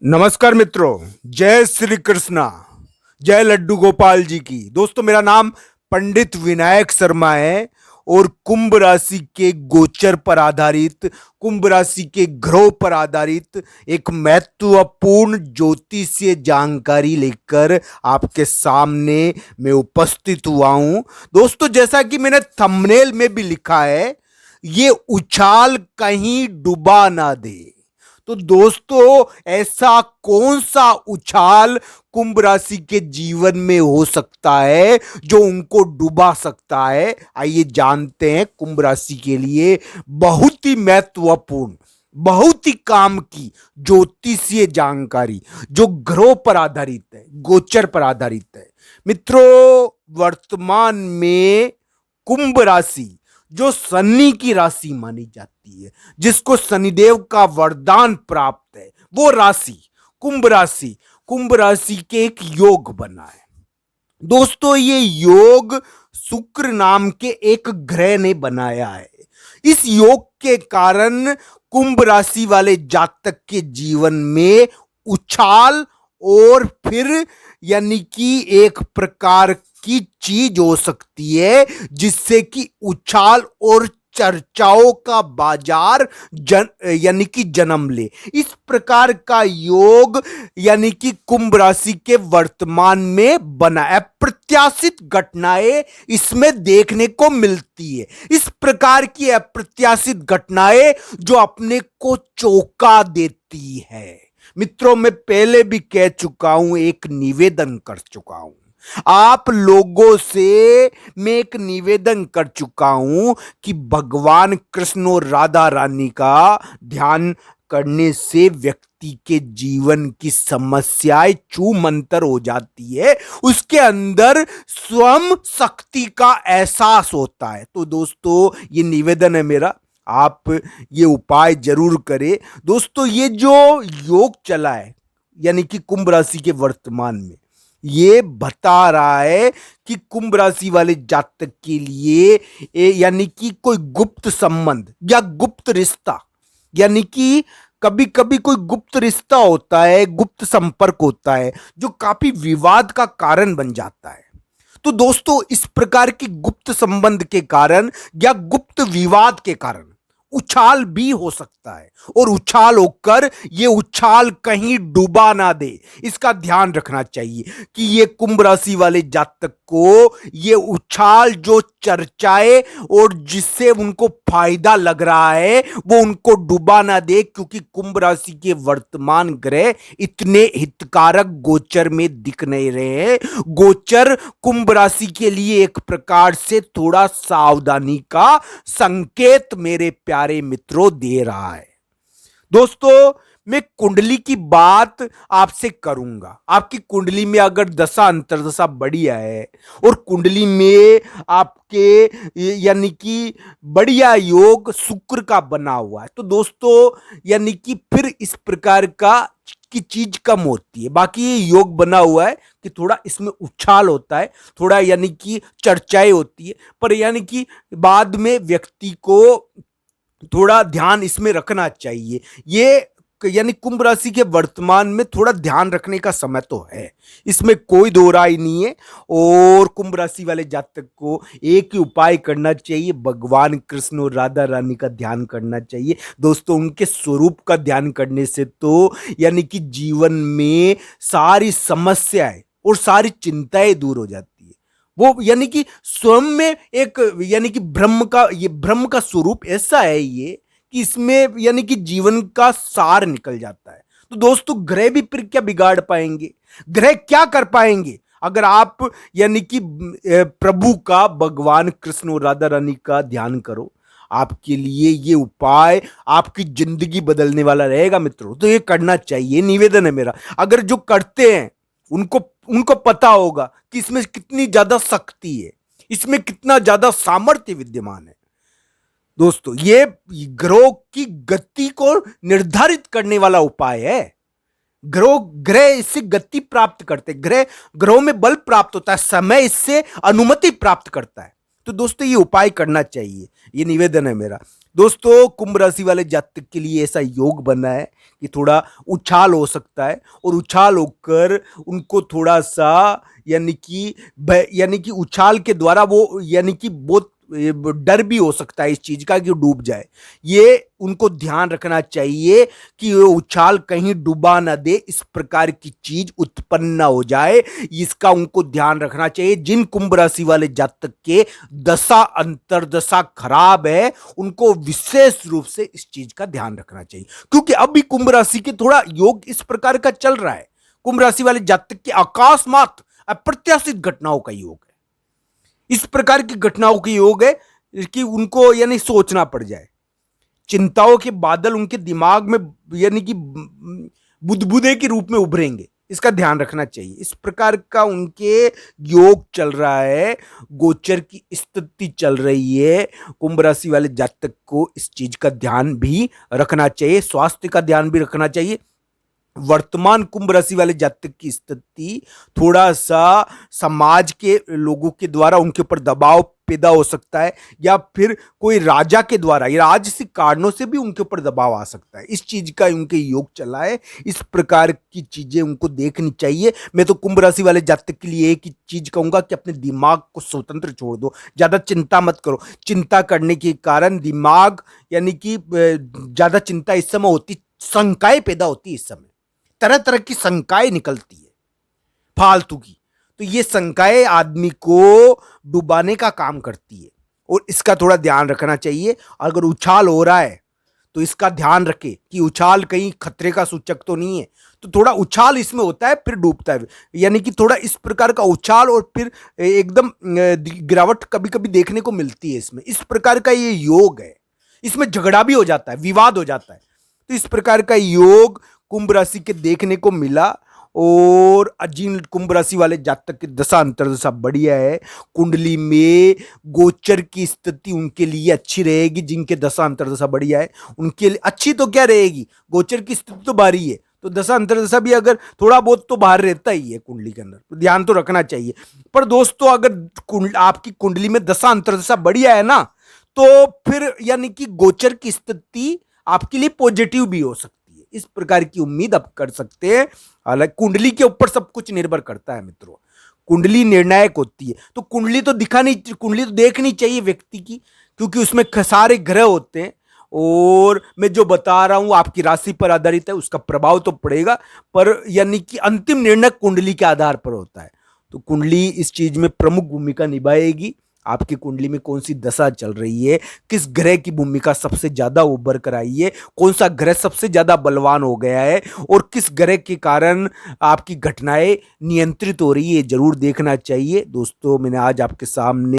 नमस्कार मित्रों। जय श्री कृष्णा। जय लड्डू गोपाल जी की। दोस्तों, मेरा नाम पंडित विनायक शर्मा है और कुंभ राशि के गोचर पर आधारित, कुंभ राशि के ग्रहों पर आधारित एक महत्वपूर्ण ज्योतिषीय जानकारी लेकर आपके सामने मैं उपस्थित हुआ हूं। दोस्तों, जैसा कि मैंने थंबनेल में भी लिखा है, ये उछाल कहीं डुबा ना दे। तो दोस्तों, ऐसा कौन सा उछाल कुंभ राशि के जीवन में हो सकता है जो उनको डुबा सकता है? आइए जानते हैं कुंभ राशि के लिए बहुत ही महत्वपूर्ण, बहुत ही काम की ज्योतिषीय जानकारी जो ग्रहों पर आधारित है, गोचर पर आधारित है। मित्रों, वर्तमान में कुंभ राशि जो शनि की राशि मानी जाती है, जिसको शनिदेव का वरदान प्राप्त है, वो राशि कुंभ राशि के एक योग बना है। दोस्तों, ये योग शुक्र नाम के एक ग्रह ने बनाया है। इस योग के कारण कुंभ राशि वाले जातक के जीवन में उछाल और फिर यानी कि एक प्रकार की चीज हो सकती है जिससे कि उछाल और चर्चाओं का बाजार यानी कि जन्म ले। इस प्रकार का योग यानी कि कुंभ राशि के वर्तमान में बना है। अप्रत्याशित घटनाएं इसमें देखने को मिलती है। इस प्रकार की अप्रत्याशित घटनाएं जो अपने को चौंका देती है। मित्रों, मैं पहले भी कह चुका हूं, एक निवेदन कर चुका हूं आप लोगों से। मैं एक निवेदन कर चुका हूं कि भगवान कृष्ण और राधा रानी का ध्यान करने से व्यक्ति के जीवन की समस्याएं छूमंतर हो जाती है, उसके अंदर स्वयं शक्ति का एहसास होता है। तो दोस्तों, ये निवेदन है मेरा, आप ये उपाय जरूर करें। दोस्तों, ये जो योग चला है यानी कि कुंभ राशि के वर्तमान में, ये बता रहा है कि कुंभ राशि वाले जातक के लिए यानी कि कोई गुप्त संबंध या गुप्त रिश्ता, यानी कि कभी कभी कोई गुप्त रिश्ता होता है, गुप्त संपर्क होता है जो काफी विवाद का कारण बन जाता है। तो दोस्तों, इस प्रकार की गुप्त संबंध के कारण या गुप्त विवाद के कारण उछाल भी हो सकता है और उछाल होकर ये उछाल कहीं डूबा ना दे, इसका ध्यान रखना चाहिए कि ये कुंभ राशि वाले जातक को ये उछाल जो चर्चाए और जिससे उनको फायदा लग रहा है वो उनको डुबा ना दे, क्योंकि कुंभ राशि के वर्तमान ग्रह इतने हितकारक गोचर में दिख नहीं रहे हैं। गोचर कुंभ राशि के लिए एक प्रकार से थोड़ा सावधानी का संकेत मेरे प्यारे मित्रों दे रहा है। दोस्तों, मैं कुंडली की बात आपसे करूंगा। आपकी कुंडली में अगर दशा अंतर्दशा बढ़िया है और कुंडली में आपके यानी कि बढ़िया योग शुक्र का बना हुआ है, तो दोस्तों यानी कि फिर इस प्रकार का की चीज कम होती है। बाकी ये योग बना हुआ है कि थोड़ा इसमें उछाल होता है, थोड़ा यानी कि चर्चाएं होती है, पर यानी कि बाद में व्यक्ति को थोड़ा ध्यान इसमें रखना चाहिए। ये यानी कुंभ राशि के वर्तमान में थोड़ा ध्यान रखने का समय तो है, इसमें कोई दो राय नहीं है। और कुंभ राशि वाले जातक को एक ही उपाय करना चाहिए, भगवान कृष्ण और राधा रानी का ध्यान करना चाहिए। दोस्तों, उनके स्वरूप का ध्यान करने से तो यानी कि जीवन में सारी समस्याएं और सारी चिंताएं दूर हो जाती है। वो यानी कि स्वयं में एक यानी कि ब्रह्म का स्वरूप ऐसा है ये कि इसमें यानी कि जीवन का सार निकल जाता है। तो दोस्तों, ग्रह भी फिर क्या बिगाड़ पाएंगे? ग्रह क्या कर पाएंगे अगर आप यानी कि प्रभु का, भगवान कृष्ण और राधा रानी का ध्यान करो? आपके लिए ये उपाय आपकी जिंदगी बदलने वाला रहेगा मित्रों। तो ये करना चाहिए, निवेदन है मेरा। अगर जो करते हैं उनको उनको पता होगा कि इसमें कितनी ज्यादा शक्ति है, इसमें कितना ज्यादा सामर्थ्य विद्यमान है। दोस्तों, ये ग्रह की गति को निर्धारित करने वाला उपाय है। ग्रह इससे गति प्राप्त करते, ग्रहों में बल प्राप्त होता है, समय इससे अनुमति प्राप्त करता है। तो दोस्तों, ये उपाय करना चाहिए, ये निवेदन है मेरा। दोस्तों कुंभ राशि वाले जातक के लिए ऐसा योग बना है कि थोड़ा उछाल हो सकता है और उछाल होकर उनको थोड़ा सा यानी कि उछाल के द्वारा वो यानी कि बहुत डर भी हो सकता है इस चीज का कि वो डूब जाए। ये उनको ध्यान रखना चाहिए कि वो उछाल कहीं डुबा ना दे, इस प्रकार की चीज उत्पन्न ना हो जाए, इसका उनको ध्यान रखना चाहिए। जिन कुंभ राशि वाले जातक के दशा अंतर्दशा खराब है उनको विशेष रूप से इस चीज का ध्यान रखना चाहिए, क्योंकि अभी कुंभ राशि के थोड़ा योग इस प्रकार का चल रहा है। कुंभ राशि वाले जातक के अकस्मात अप्रत्याशित घटनाओं का योग है, इस प्रकार की घटनाओं के योग है कि उनको यानी सोचना पड़ जाए। चिंताओं के बादल उनके दिमाग में यानी कि बुदबुदे के रूप में उभरेंगे, इसका ध्यान रखना चाहिए। इस प्रकार का उनके योग चल रहा है, गोचर की स्थिति चल रही है। कुंभ राशि वाले जातक को इस चीज का ध्यान भी रखना चाहिए, स्वास्थ्य का ध्यान भी रखना चाहिए। वर्तमान कुंभ राशि वाले जातक की स्थिति थोड़ा सा समाज के लोगों के द्वारा उनके ऊपर दबाव पैदा हो सकता है, या फिर कोई राजा के द्वारा या राजसिक कारणों से भी उनके ऊपर दबाव आ सकता है। इस चीज का उनके योग चला है, इस प्रकार की चीजें उनको देखनी चाहिए। मैं तो कुंभ राशि वाले जातक के लिए एक ही चीज कहूंगा कि अपने दिमाग को स्वतंत्र छोड़ दो, ज्यादा चिंता मत करो। चिंता करने के कारण दिमाग यानी कि ज्यादा चिंता इस समय होती, शंकाएं पैदा होती इस समय, तरह तरह की शंकाएं निकलती है फालतू की, तो ये शंकाएं आदमी को डुबाने का काम करती है और इसका थोड़ा ध्यान रखना चाहिए। अगर उछाल हो रहा है तो इसका ध्यान रखे कि उछाल कहीं खतरे का सूचक तो नहीं है, तो थोड़ा उछाल इसमें होता है फिर डूबता है, यानी कि थोड़ा इस प्रकार का उछाल और फिर एकदम गिरावट कभी कभी देखने को मिलती है इसमें। इस प्रकार का ये योग है, इसमें झगड़ा भी हो जाता है, विवाद हो जाता है। तो इस प्रकार का योग कुंभ राशि के देखने को मिला। और जिन कुंभ राशि वाले जातक की दशा अंतर्दशा बढ़िया है, कुंडली में गोचर की स्थिति उनके लिए अच्छी रहेगी। जिनके दशा अंतर्दशा बढ़िया है उनके लिए अच्छी तो क्या रहेगी, गोचर की स्थिति तो भारी है, तो दशा अंतर्दशा भी अगर थोड़ा बहुत तो बाहर रहता ही है कुंडली के अंदर, तो ध्यान तो रखना चाहिए। पर दोस्तों अगर आपकी कुंडली में दशा अंतर्दशा बढ़िया है ना, तो फिर यानी कि गोचर की स्थिति आपके लिए पॉजिटिव भी हो सकती है, इस प्रकार की उम्मीद आप कर सकते हैं। हालांकि कुंडली के ऊपर सब कुछ निर्भर करता है मित्रों, कुंडली निर्णायक होती है। तो कुंडली तो कुंडली तो देखनी चाहिए व्यक्ति की, क्योंकि उसमें सारे ग्रह होते हैं और मैं जो बता रहा हूं आपकी राशि पर आधारित है, उसका प्रभाव तो पड़ेगा, पर यानी कि अंतिम निर्णय कुंडली के आधार पर होता है। तो कुंडली इस चीज में प्रमुख भूमिका निभाएगी। आपकी कुंडली में कौन सी दशा चल रही है, किस ग्रह की भूमिका सबसे ज्यादा उभर कर आई है, कौन सा ग्रह सबसे ज्यादा बलवान हो गया है और किस ग्रह के कारण आपकी घटनाएं नियंत्रित हो रही है, जरूर देखना चाहिए। दोस्तों मैंने आज आपके सामने